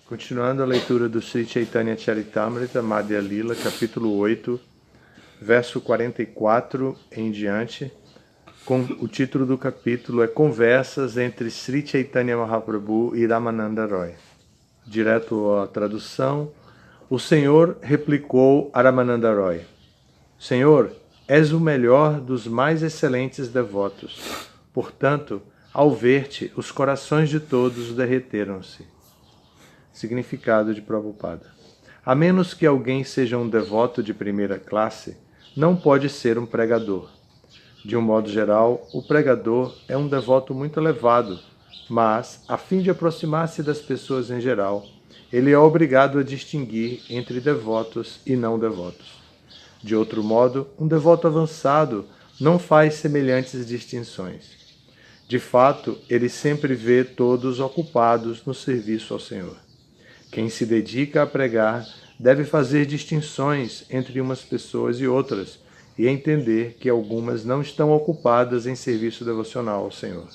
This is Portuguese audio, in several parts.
Continuando a leitura do Sri Chaitanya Charitamrita, Madhya Lila, capítulo 8, verso 44 em diante, com o título do capítulo é Conversas entre Sri Chaitanya Mahaprabhu e Ramananda Roy. Direto à tradução, o Senhor replicou a Ramananda Roy: Senhor, és o melhor dos mais excelentes devotos. Portanto, ao ver-te, os corações de todos derreteram-se. Significado de Prabhupada. A menos que alguém seja um devoto de primeira classe, não pode ser um pregador. De um modo geral, o pregador é um devoto muito elevado, mas, a fim de aproximar-se das pessoas em geral, ele é obrigado a distinguir entre devotos e não devotos. De outro modo, um devoto avançado não faz semelhantes distinções. De fato, ele sempre vê todos ocupados no serviço ao Senhor. Quem se dedica a pregar deve fazer distinções entre umas pessoas e outras e entender que algumas não estão ocupadas em serviço devocional ao Senhor.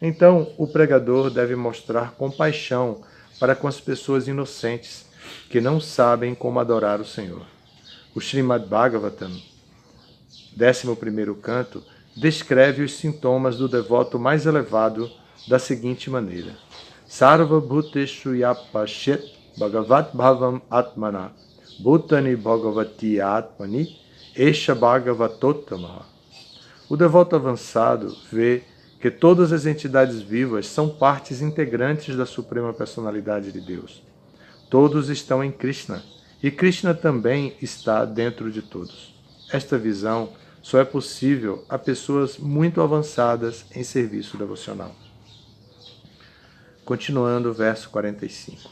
Então, o pregador deve mostrar compaixão para com as pessoas inocentes que não sabem como adorar o Senhor. O Srimad Bhagavatam, 11º canto, descreve os sintomas do devoto mais elevado da seguinte maneira: Sarva Bhuteshu Yapashet Bhagavat Bhavam Atmana Bhutani Bhagavati Atmani Esha Bhagavatottamaha. O devoto avançado vê que todas as entidades vivas são partes integrantes da Suprema Personalidade de Deus. Todos estão em Krishna, e Krishna também está dentro de todos. Esta visão só é possível a pessoas muito avançadas em serviço devocional. Continuando o verso 45.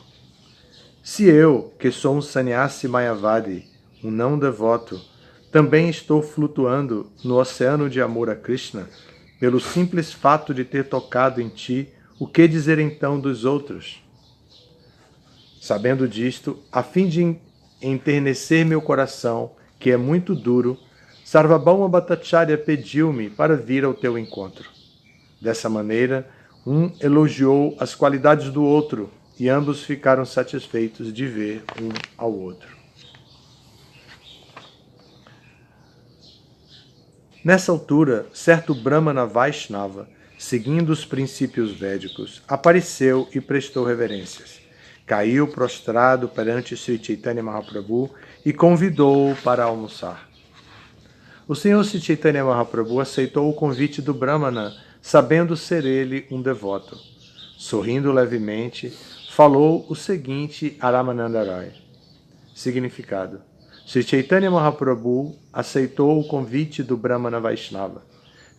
Se eu, que sou um sannyasi mayavadi, um não devoto, também estou flutuando no oceano de amor a Krishna, pelo simples fato de ter tocado em ti, o que dizer então dos outros? Sabendo disto, a fim de enternecer meu coração, que é muito duro, Sarvabhauma Bhattacharya pediu-me para vir ao teu encontro. Dessa maneira, um elogiou as qualidades do outro e ambos ficaram satisfeitos de ver um ao outro. Nessa altura, certo Brahmana Vaishnava, seguindo os princípios védicos, apareceu e prestou reverências. Caiu prostrado perante Sri Chaitanya Mahaprabhu e convidou-o para almoçar. O Senhor Sri Chaitanya Mahaprabhu aceitou o convite do Brahmana, sabendo ser ele um devoto. Sorrindo levemente, falou o seguinte a Ramananda Roy. Significado: Sri Chaitanya Mahaprabhu aceitou o convite do Brahmana Vaishnava.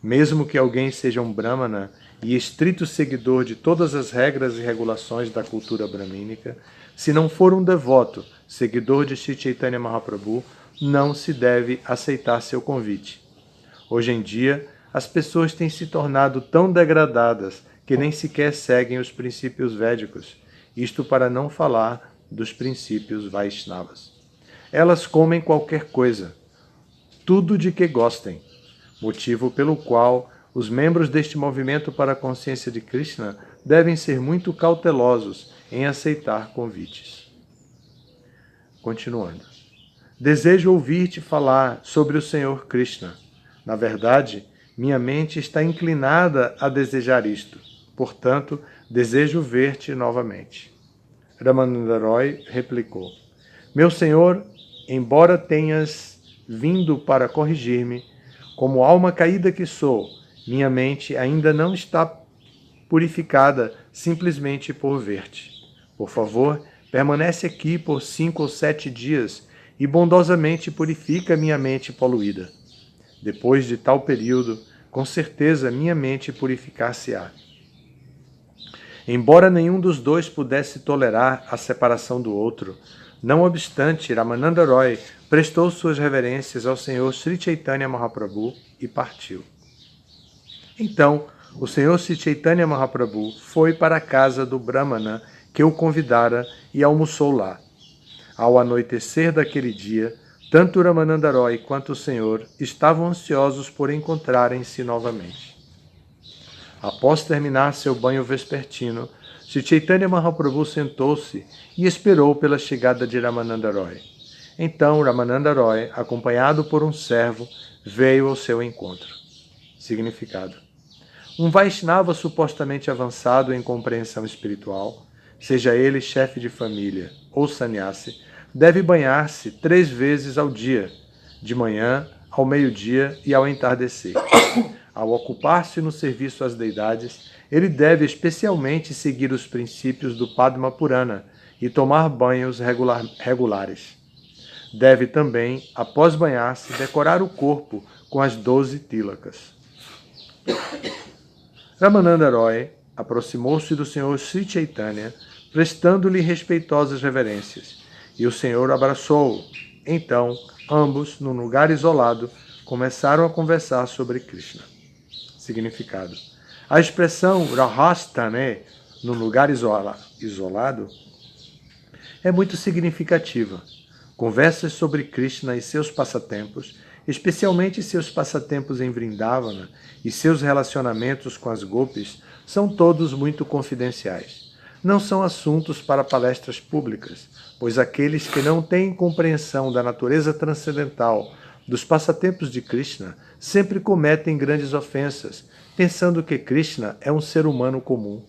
Mesmo que alguém seja um Brahmana e estrito seguidor de todas as regras e regulações da cultura brahmínica, se não for um devoto, seguidor de Sri Chaitanya Mahaprabhu, não se deve aceitar seu convite. Hoje em dia, as pessoas têm se tornado tão degradadas que nem sequer seguem os princípios védicos, isto para não falar dos princípios Vaishnavas. Elas comem qualquer coisa, tudo de que gostem, motivo pelo qual os membros deste movimento para a consciência de Krishna devem ser muito cautelosos em aceitar convites. Continuando. Desejo ouvir-te falar sobre o Senhor Krishna. Na verdade, minha mente está inclinada a desejar isto. Portanto, desejo ver-te novamente. Ramananda Roy replicou: Meu Senhor, embora tenhas vindo para corrigir-me, como alma caída que sou, minha mente ainda não está purificada simplesmente por ver-te. Por favor, permanece aqui por 5 ou 7 dias e bondosamente purifica minha mente poluída. Depois de tal período, com certeza minha mente purificar-se-á. Embora nenhum dos dois pudesse tolerar a separação do outro, não obstante, Ramananda Roy prestou suas reverências ao Senhor Sri Chaitanya Mahaprabhu e partiu. Então, o Senhor Sri Chaitanya Mahaprabhu foi para a casa do Brahmana que o convidara e almoçou lá. Ao anoitecer daquele dia, tanto Ramananda Roy quanto o Senhor estavam ansiosos por encontrarem-se novamente. Após terminar seu banho vespertino, Sri Chaitanya Mahaprabhu sentou-se e esperou pela chegada de Ramananda Roy. Então Ramananda Roy, acompanhado por um servo, veio ao seu encontro. Significado: um Vaishnava supostamente avançado em compreensão espiritual, seja ele chefe de família ou sannyasi, deve banhar-se 3 vezes ao dia, de manhã, ao meio-dia e ao entardecer. Ao ocupar-se no serviço às deidades, ele deve especialmente seguir os princípios do Padma Purana e tomar banhos regulares. Deve também, após banhar-se, decorar o corpo com as 12 tilakas. Ramananda Roy aproximou-se do Senhor Sri Chaitanya, prestando-lhe respeitosas reverências, e o Senhor abraçou-o. Então, ambos, num lugar isolado, começaram a conversar sobre Krishna. Significado: a expressão Rahastane, num lugar isolado, é muito significativa. Conversas sobre Krishna e seus passatempos, especialmente seus passatempos em Vrindavana e seus relacionamentos com as gopis, são todos muito confidenciais. Não são assuntos para palestras públicas, pois aqueles que não têm compreensão da natureza transcendental dos passatempos de Krishna sempre cometem grandes ofensas, pensando que Krishna é um ser humano comum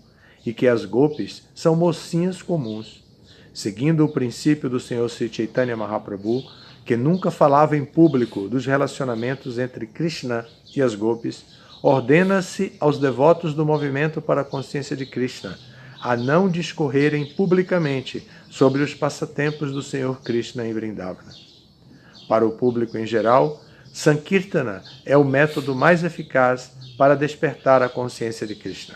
e que as gopis são mocinhas comuns. Seguindo o princípio do Senhor Sri Chaitanya Mahaprabhu, que nunca falava em público dos relacionamentos entre Krishna e as gopis, ordena-se aos devotos do movimento para a consciência de Krishna a não discorrerem publicamente sobre os passatempos do Senhor Krishna em Vrindavana. Para o público em geral, Sankirtana é o método mais eficaz para despertar a consciência de Krishna.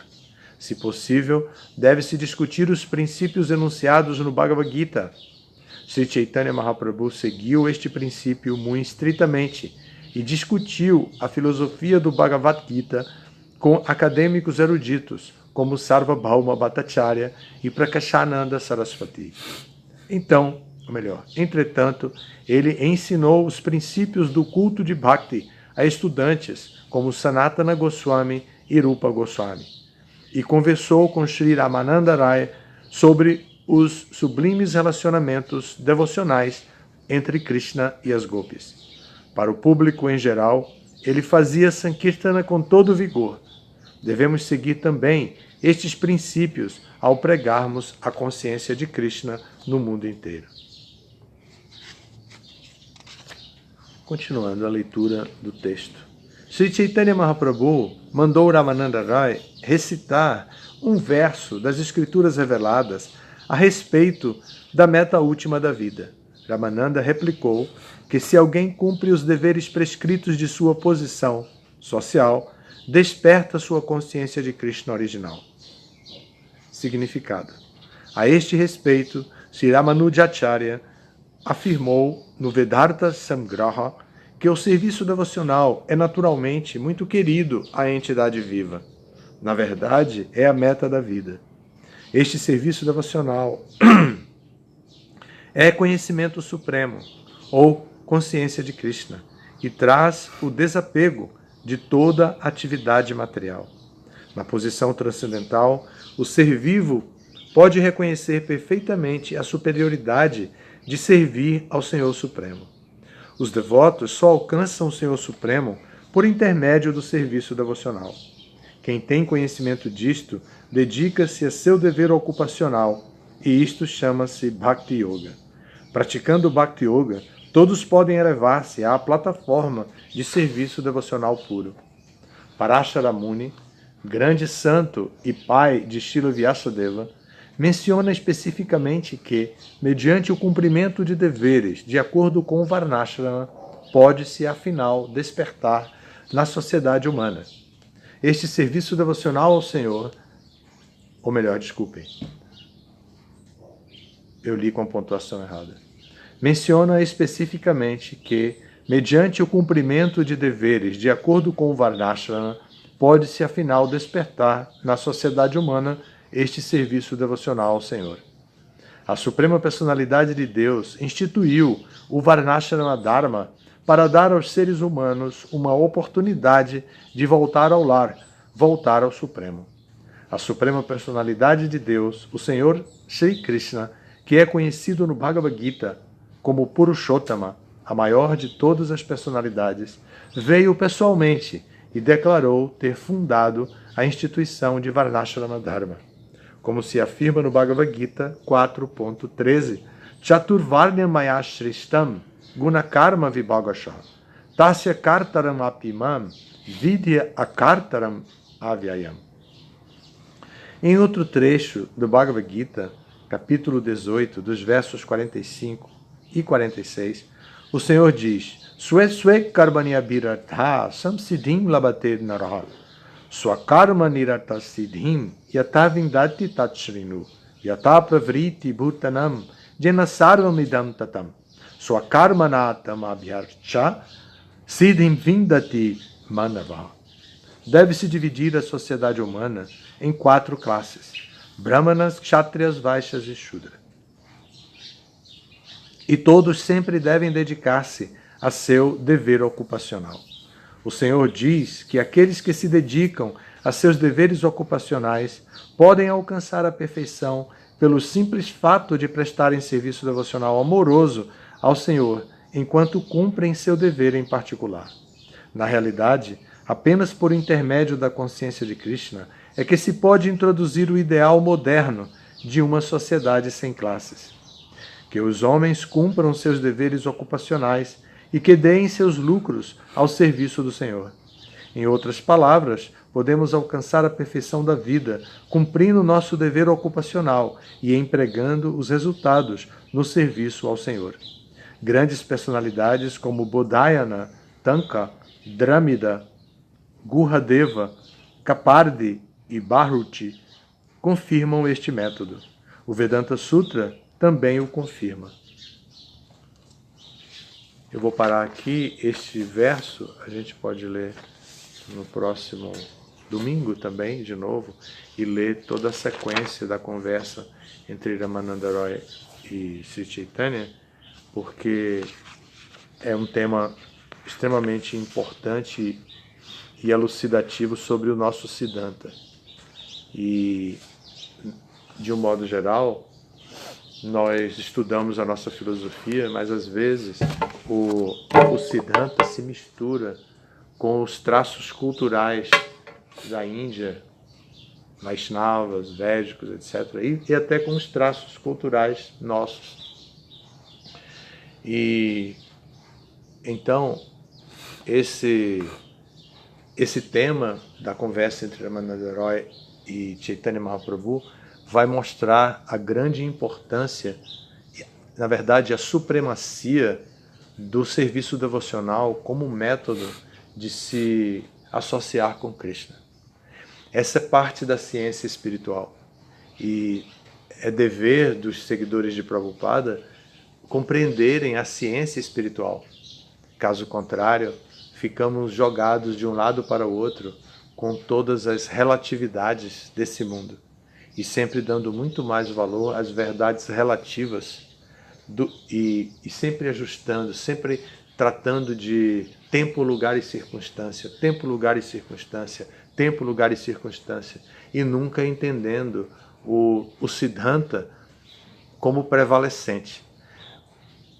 Se possível, deve-se discutir os princípios enunciados no Bhagavad Gita. Sri Chaitanya Mahaprabhu seguiu este princípio muito estritamente e discutiu a filosofia do Bhagavad Gita com acadêmicos eruditos, como Sarvabhauma Bhattacharya e Prakashananda Saraswati. Entretanto, ele ensinou os princípios do culto de Bhakti a estudantes como Sanatana Goswami e Rupa Goswami, e conversou com Sri Ramananda Rai sobre os sublimes relacionamentos devocionais entre Krishna e as gopis. Para o público em geral, ele fazia Sankirtana com todo vigor. Devemos seguir também estes princípios ao pregarmos a consciência de Krishna no mundo inteiro. Continuando a leitura do texto. Sri Chaitanya Mahaprabhu mandou Ramananda Rai recitar um verso das Escrituras reveladas a respeito da meta última da vida. Ramananda replicou que se alguém cumpre os deveres prescritos de sua posição social, desperta sua consciência de Krishna original. Significado: a este respeito, Sri Ramanujacharya afirmou no Vedanta Samgraha que o serviço devocional é naturalmente muito querido à entidade viva. Na verdade, é a meta da vida. Este serviço devocional é conhecimento supremo, ou consciência de Krishna, e traz o desapego de toda atividade material. Na posição transcendental, o ser vivo pode reconhecer perfeitamente a superioridade de servir ao Senhor Supremo. Os devotos só alcançam o Senhor Supremo por intermédio do serviço devocional. Quem tem conhecimento disto, dedica-se a seu dever ocupacional, e isto chama-se Bhakti Yoga. Praticando Bhakti Yoga, todos podem elevar-se à plataforma de serviço devocional puro. Parashara Muni, grande santo e pai de Srila Vyasadeva, menciona especificamente que, mediante o cumprimento de deveres de acordo com o Varnashrama, pode-se, afinal, despertar na sociedade humana. Este serviço devocional ao Senhor, eu li com a pontuação errada. Menciona especificamente que, mediante o cumprimento de deveres de acordo com o Varnashrama, pode-se, afinal, despertar na sociedade humana este serviço devocional ao Senhor. A Suprema Personalidade de Deus instituiu o Varnashrama Dharma para dar aos seres humanos uma oportunidade de voltar ao lar, voltar ao Supremo. A suprema personalidade de Deus, o Senhor Sri Krishna, que é conhecido no Bhagavad Gita como Purushottama, a maior de todas as personalidades, veio pessoalmente e declarou ter fundado a instituição de Varnashrama Dharma. Como se afirma no Bhagavad Gita 4.13, Chaturvarnyam maya shrishtam gunakarma vibhagasha tasya kartaram apimam vidya akartaram avyayam. Em outro trecho do Bhagavad Gita, capítulo 18, dos versos 45 e 46, o Senhor diz: Swe swe karmani abhiratha samsiddhim labate naraha swakarma nirata siddhim yata vindati tatshrinu yata pravriti bhutanam jena sarvamidam tatam swakarmanatam abhyarcha siddhim vindati manava. Deve-se dividir a sociedade humana em 4 classes: Brahmanas, Kshatriyas, Vaishyas e Shudra. E todos sempre devem dedicar-se a seu dever ocupacional. O Senhor diz que aqueles que se dedicam a seus deveres ocupacionais podem alcançar a perfeição pelo simples fato de prestarem serviço devocional amoroso ao Senhor, enquanto cumprem seu dever em particular. Na realidade, apenas por intermédio da consciência de Krishna é que se pode introduzir o ideal moderno de uma sociedade sem classes. Que os homens cumpram seus deveres ocupacionais e que deem seus lucros ao serviço do Senhor. Em outras palavras, podemos alcançar a perfeição da vida, cumprindo nosso dever ocupacional e empregando os resultados no serviço ao Senhor. Grandes personalidades como Bodhayana, Tanka, Dramida, Gurudeva, Kapardi e Bharati confirmam este método. O Vedanta Sutra também o confirma. Eu vou parar aqui. Este verso a gente pode ler no próximo domingo também, de novo, e ler toda a sequência da conversa entre Ramananda Roy e Sri Chaitanya, porque é um tema extremamente importante e elucidativo sobre o nosso Siddhanta. E, de um modo geral, nós estudamos a nossa filosofia, mas às vezes o Siddhanta se mistura com os traços culturais da Índia, Vaishnavas, Védicos, etc., e até com os traços culturais nossos. E então, esse tema da conversa entre Ramananda Roy e Chaitanya Mahaprabhu vai mostrar a grande importância, na verdade, a supremacia do serviço devocional como método de se associar com Krishna. Essa é parte da ciência espiritual e é dever dos seguidores de Prabhupada compreenderem a ciência espiritual. Caso contrário, ficamos jogados de um lado para o outro com todas as relatividades desse mundo e sempre dando muito mais valor às verdades relativas e sempre ajustando, sempre tratando de tempo, lugar e circunstância, tempo, lugar e circunstância, tempo, lugar e circunstância, e nunca entendendo o Siddhanta como prevalecente.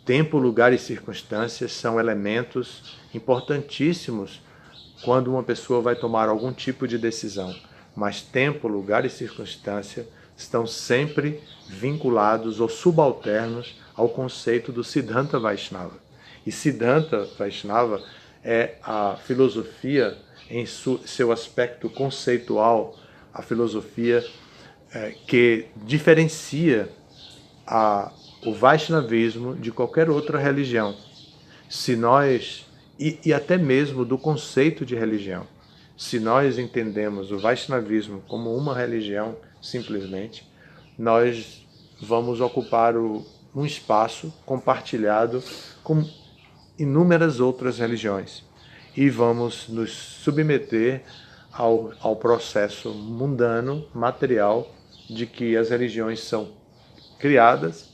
Tempo, lugar e circunstâncias são elementos importantíssimos quando uma pessoa vai tomar algum tipo de decisão, mas tempo, lugar e circunstância estão sempre vinculados ou subalternos ao conceito do Siddhanta Vaishnava. E Siddhanta Vaishnava é a filosofia em seu aspecto conceitual, a filosofia que diferencia o Vaishnavismo de qualquer outra religião. Se nós, e até mesmo do conceito de religião, se nós entendemos o Vaishnavismo como uma religião, simplesmente, nós vamos ocupar um espaço compartilhado com inúmeras outras religiões e vamos nos submeter ao processo mundano, material, de que as religiões são criadas,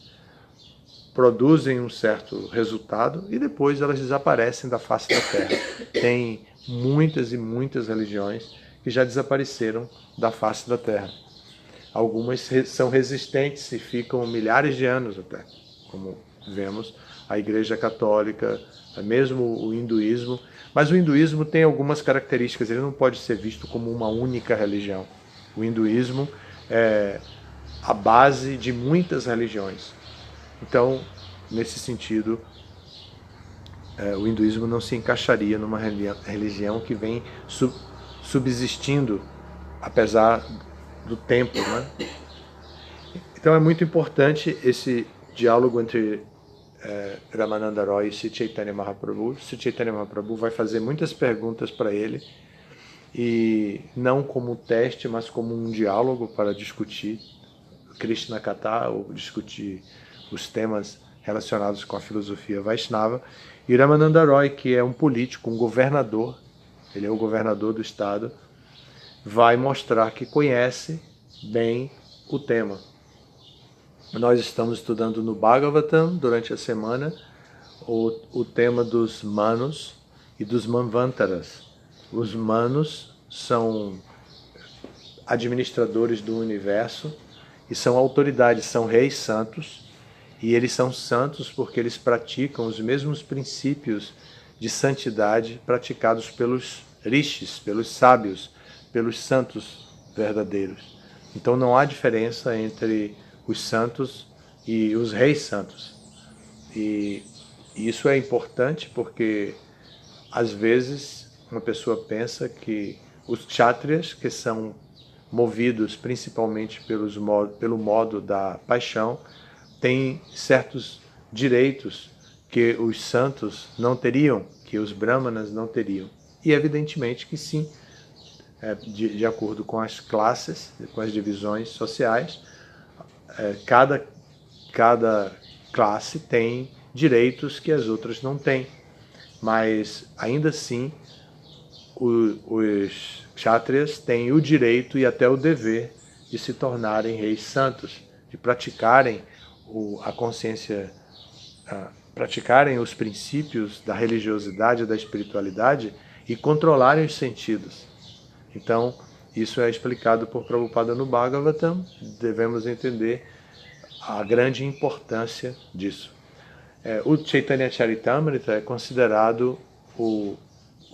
produzem um certo resultado e depois elas desaparecem da face da Terra. Tem muitas e muitas religiões que que já desapareceram da face da Terra. Algumas são resistentes e ficam milhares de anos até, como vemos a Igreja Católica, mesmo o hinduísmo. Mas o hinduísmo tem algumas características, ele não pode ser visto como uma única religião. O hinduísmo é a base de muitas religiões. Então, nesse sentido, o hinduísmo não se encaixaria numa religião que vem subsistindo, apesar do tempo, né? Então é muito importante esse diálogo entre Ramananda Roy e Sri Chaitanya Mahaprabhu. Sri Chaitanya Mahaprabhu vai fazer muitas perguntas para ele, e não como teste, mas como um diálogo para discutir Krishna Katha, ou discutir os temas relacionados com a filosofia Vaishnava. E Ramananda Roy, que é um político, um governador, ele é o governador do estado, vai mostrar que conhece bem o tema. Nós estamos estudando no Bhagavatam durante a semana o tema dos manos e dos manvantaras. Os manos são administradores do universo e são autoridades, são reis santos, e eles são santos porque eles praticam os mesmos princípios de santidade praticados pelos rishis, pelos sábios, pelos santos verdadeiros. Então não há diferença entre os santos e os reis santos. E isso é importante porque, às vezes, uma pessoa pensa que os kshatriyas, que são movidos principalmente pelo modo da paixão, têm certos direitos que os santos não teriam, que os brahmanas não teriam. E evidentemente que sim, de acordo com as classes, com as divisões sociais, cada classe tem direitos que as outras não têm. Mas ainda assim, os kshatriyas têm o direito e até o dever de se tornarem reis santos, de praticarem a consciência, praticarem os princípios da religiosidade e da espiritualidade e controlarem os sentidos. Então, isso é explicado por Prabhupada no Bhagavatam. Devemos entender a grande importância disso. O Chaitanya Charitamrita é considerado o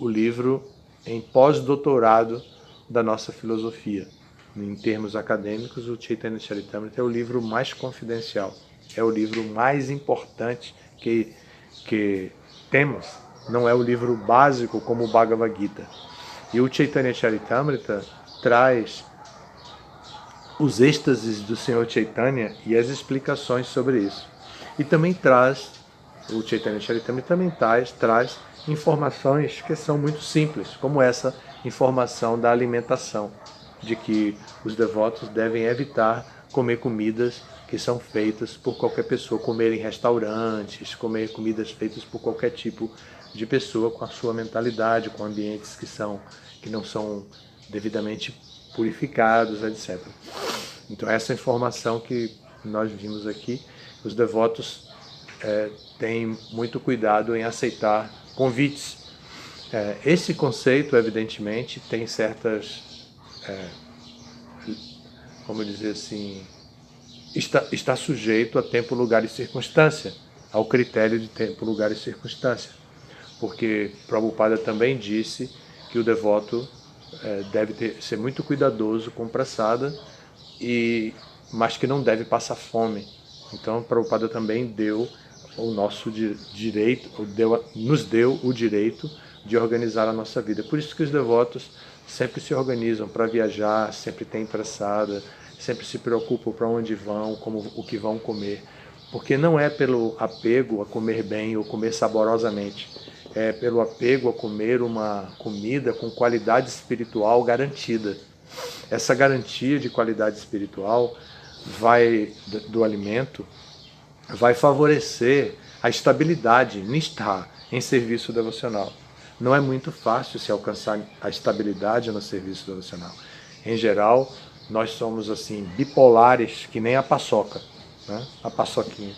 livro em pós-doutorado da nossa filosofia. Em termos acadêmicos, o Chaitanya Charitamrita é o livro mais confidencial, é o livro mais importante que temos. Não é o livro básico como o Bhagavad Gita. E o Chaitanya Charitamrita traz os êxtases do Senhor Chaitanya e as explicações sobre isso. E também o Chaitanya Charitamrita também traz informações que são muito simples, como essa informação da alimentação, de que os devotos devem evitar comer comidas que são feitas por qualquer pessoa, comer em restaurantes, comer comidas feitas por qualquer tipo de pessoa com a sua mentalidade, com ambientes que não são devidamente purificados, etc. Então essa informação que nós vimos aqui, os devotos têm muito cuidado em aceitar convites. Esse conceito, evidentemente, tem certas, como dizer assim, está sujeito a tempo, lugar e circunstância, ao critério de tempo, lugar e circunstância. Porque Prabhupada também disse que o devoto deve ser muito cuidadoso com prasada, mas que não deve passar fome. Então Prabhupada também deu o nosso direito, nos deu o direito de organizar a nossa vida. Por isso que os devotos sempre se organizam para viajar, sempre têm pressada, sempre se preocupam para onde vão, o que vão comer. Porque não é pelo apego a comer bem ou comer saborosamente, é pelo apego a comer uma comida com qualidade espiritual garantida. Essa garantia de qualidade espiritual do alimento vai favorecer a estabilidade nistha, em serviço devocional. Não é muito fácil se alcançar a estabilidade no serviço devocional. Em geral, nós somos assim bipolares, que nem a paçoca, né? A paçoquinha.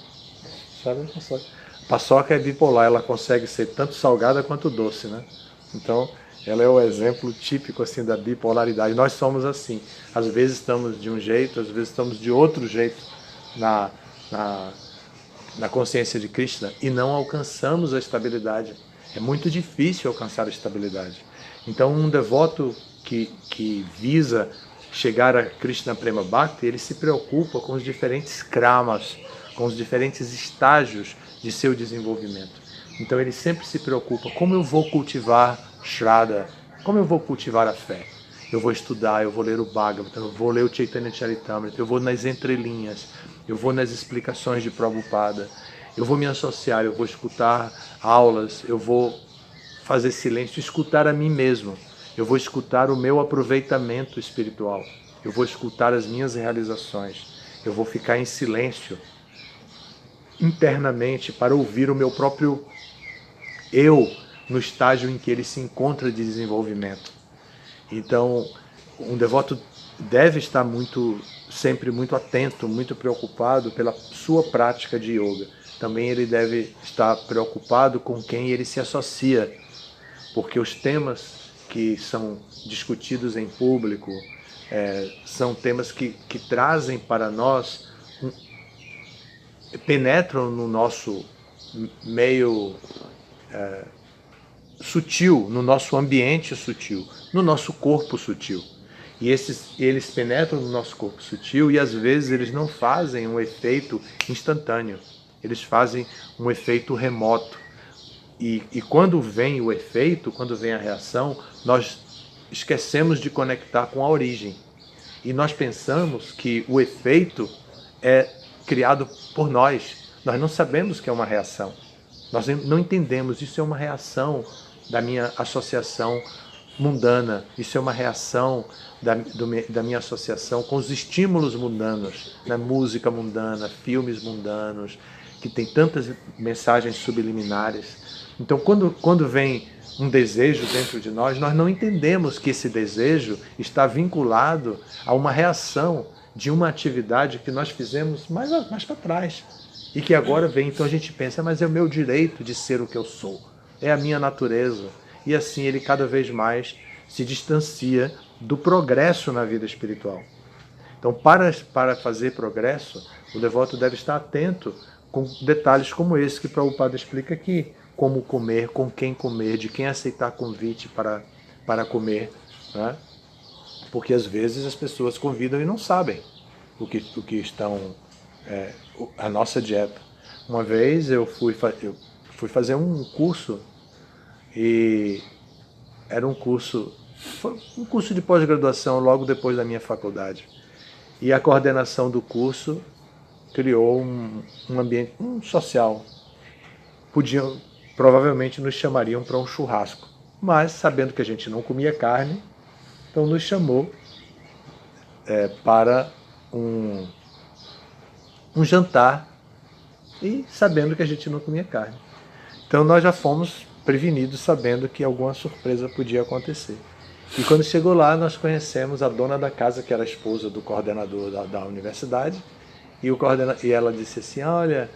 Sabe a paçoca? A paçoca é bipolar, ela consegue ser tanto salgada quanto doce, né? Então, ela é o exemplo típico assim da bipolaridade. Nós somos assim. Às vezes estamos de um jeito, às vezes estamos de outro jeito na, na, na consciência de Krishna e não alcançamos a estabilidade. É muito difícil alcançar a estabilidade. Então, um devoto que visa chegar a Krishna Prema Bhakti, ele se preocupa com os diferentes kramas, com os diferentes estágios de seu desenvolvimento. Então ele sempre se preocupa, como eu vou cultivar Shraddha, como eu vou cultivar a fé? Eu vou estudar, eu vou ler o Bhagavatam, eu vou ler o Chaitanya Charitamrita, eu vou nas entrelinhas, eu vou nas explicações de Prabhupada, eu vou me associar, eu vou escutar aulas, eu vou fazer silêncio, escutar a mim mesmo. Eu vou escutar o meu aproveitamento espiritual. Eu vou escutar as minhas realizações. Eu vou ficar em silêncio internamente para ouvir o meu próprio eu no estágio em que ele se encontra de desenvolvimento. Então, um devoto deve estar sempre muito atento, muito preocupado pela sua prática de yoga. Também ele deve estar preocupado com quem ele se associa, porque os temas que são discutidos em público são temas que trazem para nós, penetram no nosso meio sutil, no nosso ambiente sutil, no nosso corpo sutil. E eles penetram no nosso corpo sutil e às vezes eles não fazem um efeito instantâneo, eles fazem um efeito remoto. E quando vem o efeito, quando vem a reação, nós esquecemos de conectar com a origem. E nós pensamos que o efeito é criado por nós. Nós não sabemos que é uma reação. Nós não entendemos, isso é uma reação da minha associação mundana, isso é uma reação da minha associação com os estímulos mundanos, né? Música mundana, filmes mundanos, que tem tantas mensagens subliminares. Então, quando vem um desejo dentro de nós não entendemos que esse desejo está vinculado a uma reação de uma atividade que nós fizemos mais para trás e que agora vem. Então a gente pensa, mas é o meu direito de ser o que eu sou, é a minha natureza. E assim ele cada vez mais se distancia do progresso na vida espiritual. Então, para fazer progresso, o devoto deve estar atento com detalhes como esse que Prabhupada explica aqui. Como comer, com quem comer, de quem aceitar convite para comer. Né? Porque às vezes as pessoas convidam e não sabem o que estão, a nossa dieta. Uma vez eu fui fazer um curso, e era um curso de pós-graduação logo depois da minha faculdade. E a coordenação do curso criou um ambiente social. Provavelmente nos chamariam para um churrasco, mas sabendo que a gente não comia carne, então nos chamou para um jantar, e sabendo que a gente não comia carne. Então nós já fomos prevenidos, sabendo que alguma surpresa podia acontecer. E quando chegou lá, nós conhecemos a dona da casa, que era a esposa do coordenador da universidade, e ela disse assim, olha,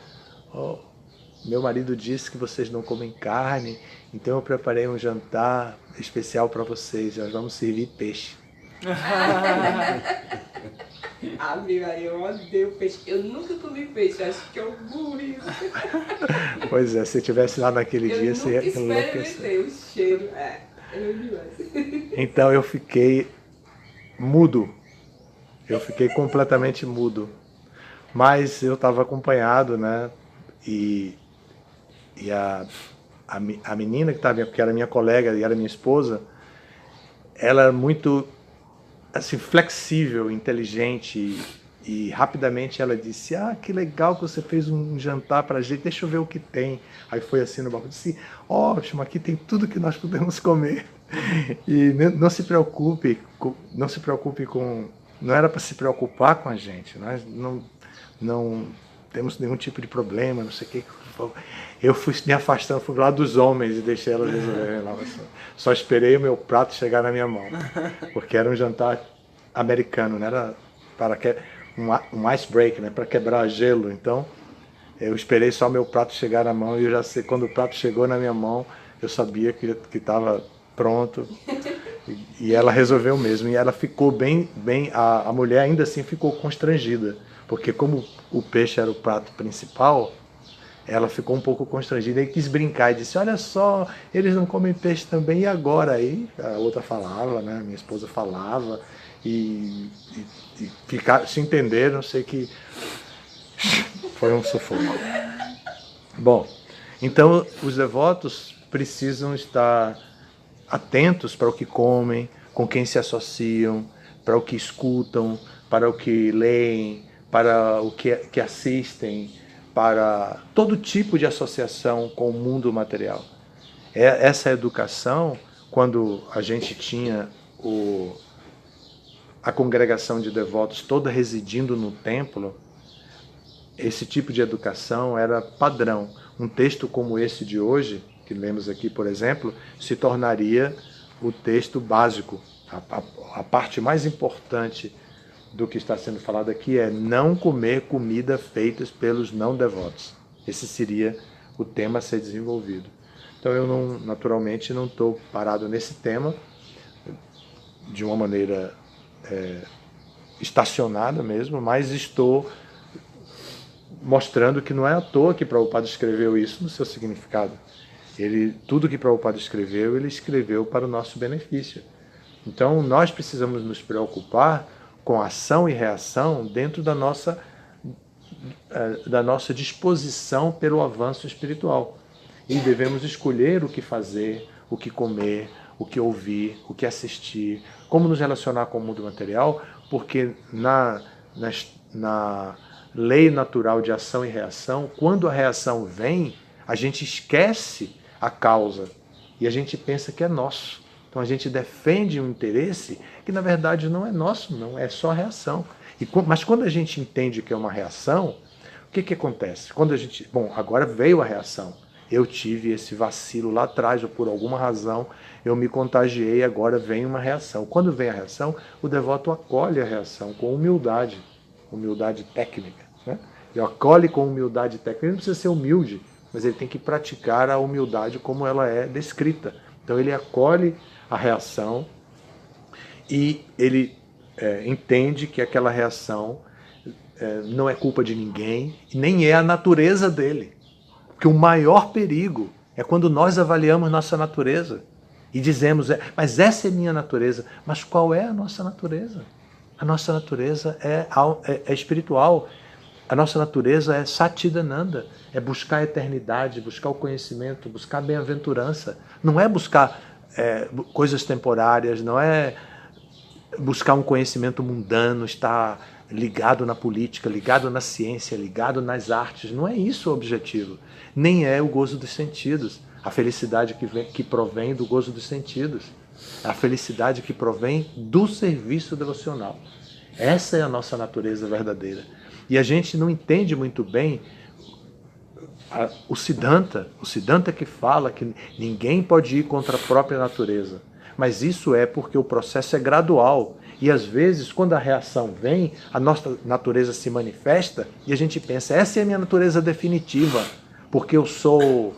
meu marido disse que vocês não comem carne, então eu preparei um jantar especial para vocês, nós vamos servir peixe. Eu odeio peixe. Eu nunca comi peixe, acho que eu morri. Pois é, se eu estivesse lá naquele dia, você ia enlouquecer. Eu experimentei o cheiro. Então eu fiquei mudo. Eu fiquei completamente mudo. Mas eu estava acompanhado, né? E a menina que era minha colega e era minha esposa, ela era muito assim, flexível, inteligente, e rapidamente ela disse, que legal que você fez um jantar pra gente, deixa eu ver o que tem. Aí foi assim no balcão, disse, ótimo, aqui tem tudo que nós podemos comer. E não se preocupe com... Não era para se preocupar com a gente, nós não temos nenhum tipo de problema, não sei o que. Eu fui me afastando, fui lá dos homens e deixei elas resolverem lá. Só esperei o meu prato chegar na minha mão, porque era um jantar americano, né? Era para um ice break, né? Para quebrar gelo. Então eu esperei só meu prato chegar na mão, e eu já sei, quando o prato chegou na minha mão, eu sabia que estava pronto. E ela resolveu mesmo. E ela ficou a mulher ainda assim ficou constrangida. Porque como o peixe era o prato principal, ela ficou um pouco constrangida e quis brincar e disse, olha só, eles não comem peixe também, e agora? Aí a outra falava, né? Minha esposa falava, e se entenderam, sei que foi um sufoco. Bom, então os devotos precisam estar atentos para o que comem, com quem se associam, para o que escutam, para o que leem, para o que assistem, para todo tipo de associação com o mundo material. Essa educação, quando a gente tinha a congregação de devotos toda residindo no templo, esse tipo de educação era padrão. Um texto como esse de hoje, que lemos aqui, por exemplo, se tornaria o texto básico. A parte mais importante do que está sendo falado aqui é não comer comida feitas pelos não devotos. Esse seria o tema a ser desenvolvido. Então eu naturalmente não estou parado nesse tema de uma maneira estacionada mesmo, mas estou mostrando que não é à toa que Prabhupada escreveu isso no seu significado. Tudo que Prabhupada escreveu, ele escreveu para o nosso benefício. Então nós precisamos nos preocupar com ação e reação dentro da nossa disposição pelo avanço espiritual. E devemos escolher o que fazer, o que comer, o que ouvir, o que assistir, como nos relacionar com o mundo material, porque na lei natural de ação e reação, quando a reação vem, a gente esquece a causa e a gente pensa que é nosso. Então a gente defende um interesse que na verdade não é nosso, não, é só reação. Mas quando a gente entende que é uma reação, o que acontece? Quando agora veio a reação. Eu tive esse vacilo lá atrás, ou por alguma razão eu me contagiei, agora vem uma reação. Quando vem a reação, o devoto acolhe a reação com humildade técnica. Né? Ele acolhe com humildade técnica. Ele não precisa ser humilde, mas ele tem que praticar a humildade como ela é descrita. Então ele acolhe a reação e ele entende que aquela reação não é culpa de ninguém, nem é a natureza dele. Porque o maior perigo é quando nós avaliamos nossa natureza e dizemos, mas essa é minha natureza. Mas qual é a nossa natureza? A nossa natureza é espiritual. A nossa natureza é Satchidananda, é buscar a eternidade, buscar o conhecimento, buscar a bem-aventurança. Não é buscar coisas temporárias, não é buscar um conhecimento mundano, estar ligado na política, ligado na ciência, ligado nas artes. Não é isso o objetivo. Nem é o gozo dos sentidos, a felicidade que provém do gozo dos sentidos, a felicidade que provém do serviço devocional. Essa é a nossa natureza verdadeira. E a gente não entende muito bem o Siddhanta que fala que ninguém pode ir contra a própria natureza. Mas isso é porque o processo é gradual. E às vezes, quando a reação vem, a nossa natureza se manifesta e a gente pensa, essa é a minha natureza definitiva, porque eu sou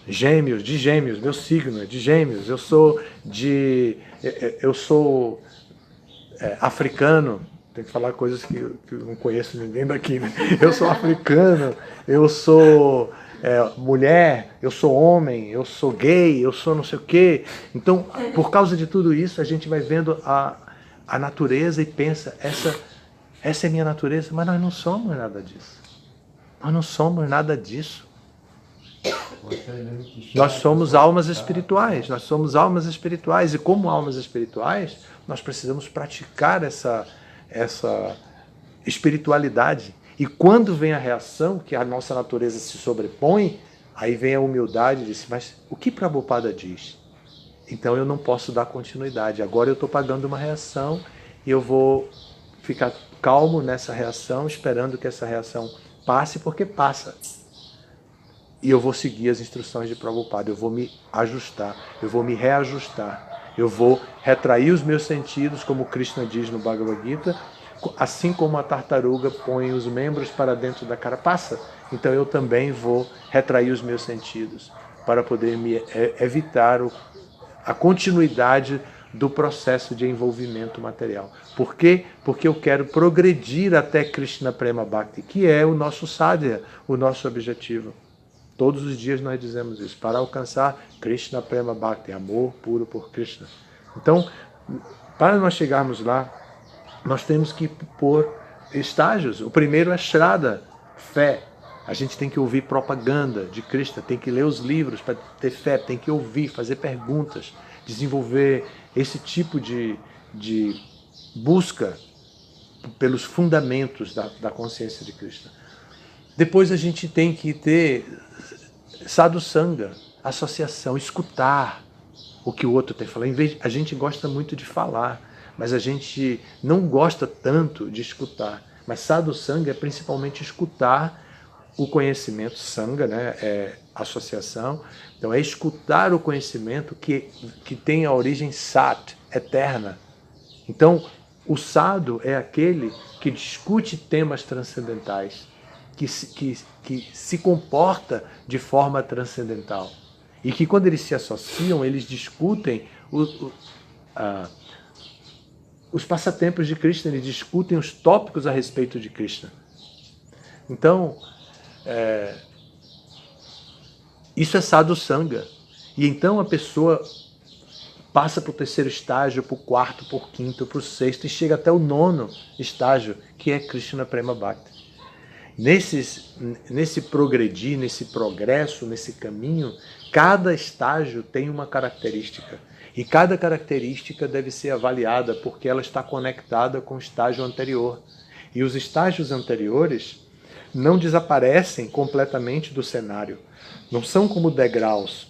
de gêmeos, meu signo é de gêmeos, eu sou africano. Tem que falar coisas que eu não conheço ninguém daqui, né? Eu sou africano, eu sou mulher, eu sou homem, eu sou gay, eu sou não sei o quê. Então, por causa de tudo isso, a gente vai vendo a natureza e pensa, essa é minha natureza, mas nós não somos nada disso. Nós não somos nada disso. Nós somos almas espirituais, e como almas espirituais, nós precisamos praticar essa espiritualidade. E quando vem a reação, que a nossa natureza se sobrepõe, aí vem a humildade e diz, mas o que Prabhupada diz? Então eu não posso dar continuidade. Agora eu estou pagando uma reação e eu vou ficar calmo nessa reação, esperando que essa reação passe, porque passa. E eu vou seguir as instruções de Prabhupada, eu vou me ajustar, eu vou me reajustar, eu vou retrair os meus sentidos, como Krishna diz no Bhagavad Gita, assim como a tartaruga põe os membros para dentro da carapaça, então eu também vou retrair os meus sentidos para poder me evitar a continuidade do processo de envolvimento material. Por quê? Porque eu quero progredir até Krishna Prema Bhakti, que é o nosso sadhya, o nosso objetivo. Todos os dias nós dizemos isso, para alcançar Krishna Prema Bhakti, amor puro por Krishna. Então, para nós chegarmos lá, nós temos que pôr estágios. O primeiro é Shraddha, fé. A gente tem que ouvir propaganda de Krishna, tem que ler os livros para ter fé, tem que ouvir, fazer perguntas, desenvolver esse tipo de busca pelos fundamentos da consciência de Krishna. Depois a gente tem que ter sadhusanga, associação, escutar o que o outro tem a falar. A gente gosta muito de falar, mas a gente não gosta tanto de escutar. Mas sadhusanga é principalmente escutar o conhecimento, sanga, né, é associação. Então é escutar o conhecimento que tem a origem sat, eterna. Então o sadhu é aquele que discute temas transcendentais, que se comporta de forma transcendental. E que quando eles se associam, eles discutem os passatempos de Krishna, eles discutem os tópicos a respeito de Krishna. Então, isso é sadhusanga. E então a pessoa passa para o terceiro estágio, para o quarto, para o quinto, para o sexto e chega até o nono estágio, que é Krishna Prema Bhakti. Nesse progredir, nesse progresso, nesse caminho, cada estágio tem uma característica. E cada característica deve ser avaliada porque ela está conectada com o estágio anterior. E os estágios anteriores não desaparecem completamente do cenário. Não são como degraus,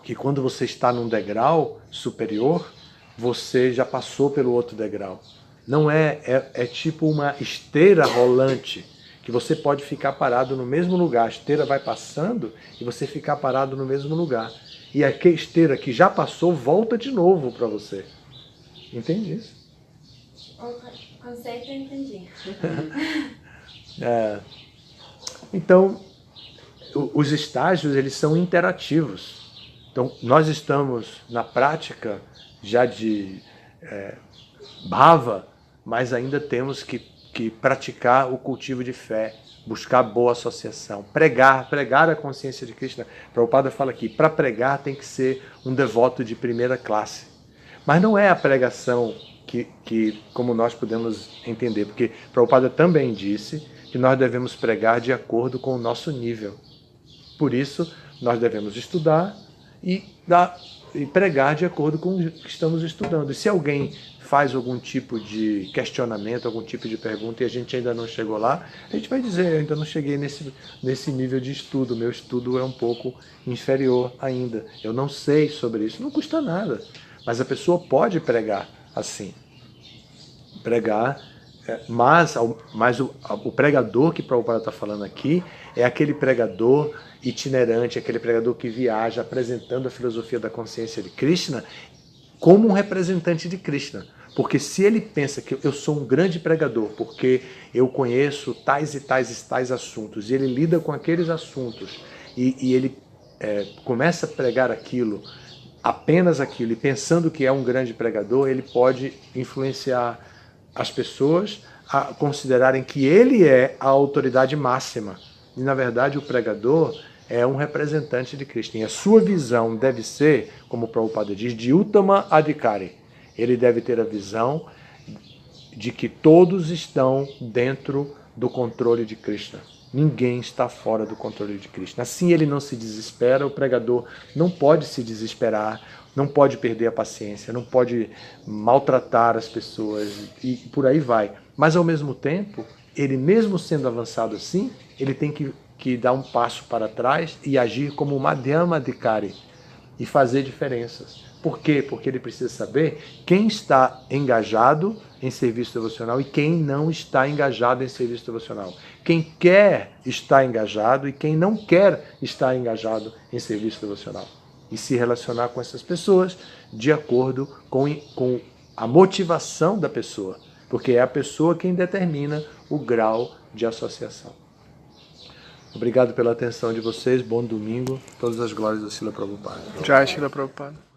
que quando você está num degrau superior, você já passou pelo outro degrau. Não é tipo uma esteira rolante, que você pode ficar parado no mesmo lugar. A esteira vai passando e você ficar parado no mesmo lugar. E a esteira que já passou volta de novo para você. Entende isso? O conceito eu entendi. Então, os estágios eles são interativos. Então, nós estamos na prática já de bhava, mas ainda temos que praticar o cultivo de fé, buscar boa associação, pregar a consciência de Krishna. Prabhupada fala aqui, para pregar tem que ser um devoto de primeira classe. Mas não é a pregação que como nós podemos entender, porque Prabhupada também disse que nós devemos pregar de acordo com o nosso nível. Por isso, nós devemos estudar e pregar de acordo com o que estamos estudando. E se alguém faz algum tipo de questionamento, algum tipo de pergunta e a gente ainda não chegou lá, a gente vai dizer, eu ainda não cheguei nesse nível de estudo, meu estudo é um pouco inferior ainda, eu não sei sobre isso, não custa nada, mas a pessoa pode pregar assim, mas o pregador que Prabhupada está falando aqui é aquele pregador itinerante, aquele pregador que viaja apresentando a filosofia da consciência de Krishna como um representante de Krishna. Porque se ele pensa que eu sou um grande pregador, porque eu conheço tais e tais assuntos, e ele lida com aqueles assuntos, e ele começa a pregar aquilo, apenas aquilo, e pensando que é um grande pregador, ele pode influenciar as pessoas a considerarem que ele é a autoridade máxima. E, na verdade, o pregador é um representante de Krishna. E a sua visão deve ser, como o Prabhupada diz, de Uttama Adhikari. Ele deve ter a visão de que todos estão dentro do controle de Krishna. Ninguém está fora do controle de Krishna. Assim ele não se desespera, o pregador não pode se desesperar, não pode perder a paciência, não pode maltratar as pessoas e por aí vai. Mas ao mesmo tempo, ele mesmo sendo avançado assim, ele tem que dar um passo para trás e agir como Madhyama Adhikari e fazer diferenças. Por quê? Porque ele precisa saber quem está engajado em serviço devocional e quem não está engajado em serviço devocional. Quem quer estar engajado e quem não quer estar engajado em serviço devocional. E se relacionar com essas pessoas de acordo com a motivação da pessoa. Porque é a pessoa quem determina o grau de associação. Obrigado pela atenção de vocês. Bom domingo. Todas as glórias do Srila Prabhupada. Jai Shila Prabhupada.